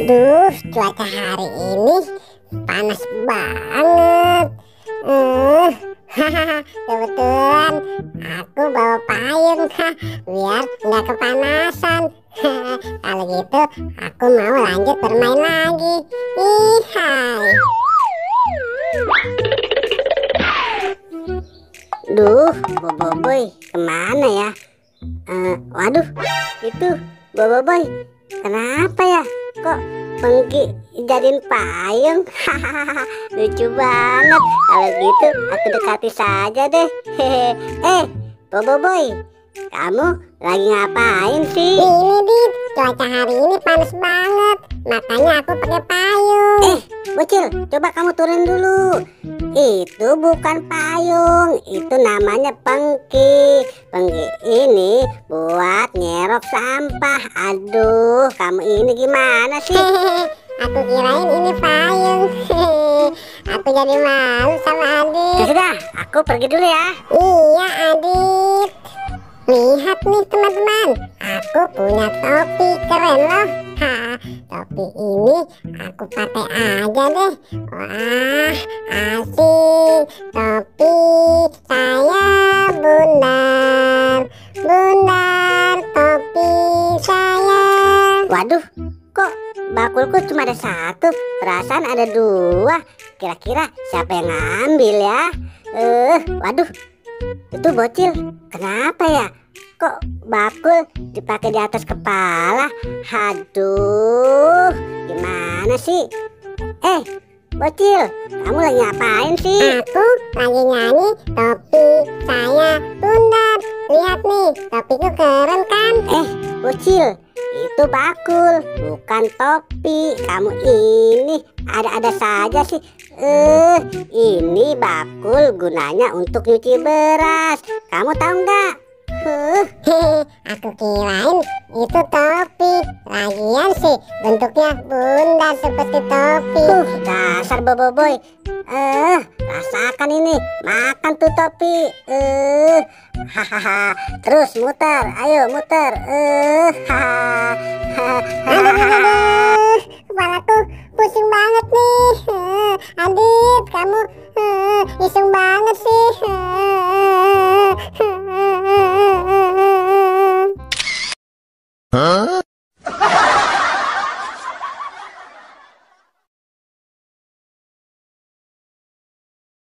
Duh, cuaca hari ini panas banget. Kebetulan aku bawa payung biar nggak kepanasan. Kalau gitu aku mau lanjut bermain lagi. Hai. Duh, Boboiboy kemana ya? Waduh, itu Boboiboy kenapa ya? Kok Pengki jadiin payung? Lucu banget. Kalau gitu aku dekati saja deh. Boboiboy, kamu lagi ngapain sih? Ini Dit, cuaca hari ini panas banget, makanya aku pakai payung. Bocil, coba kamu turun dulu. Itu bukan payung, itu namanya pengki. Pengki ini buat nyerok sampah. Aduh, kamu ini gimana sih? Aku kirain ini payung. Aku jadi malu sama Adit. Sudah, aku pergi dulu ya. Iya Adit. Lihat nih teman-teman, aku punya topi keren loh. Topi ini aku pakai aja deh. Wah, asik. Topi saya bundar, bundar topi saya. Waduh, kok bakulku cuma ada satu? Perasaan ada dua. Kira-kira siapa yang ngambil ya? Waduh, itu bocil kenapa ya? Kok bakul dipakai di atas kepala? Aduh, gimana sih? Bocil, kamu lagi ngapain sih? Aku lagi nyanyi topi saya bundar. Lihat nih, topiku keren kan? Bocil, itu bakul, bukan topi. Kamu ini ada-ada saja sih. Ini bakul gunanya untuk nyuci beras. Kamu tahu nggak? Aku kirain itu topi. Lagian sih bentuknya bundar seperti topi. Dasar Boboiboy. Rasakan ini, makan tuh topi. Terus muter, ayo muter. Aduh, kepalaku pusing banget nih. Adit, kamu iseng banget sih. Huh?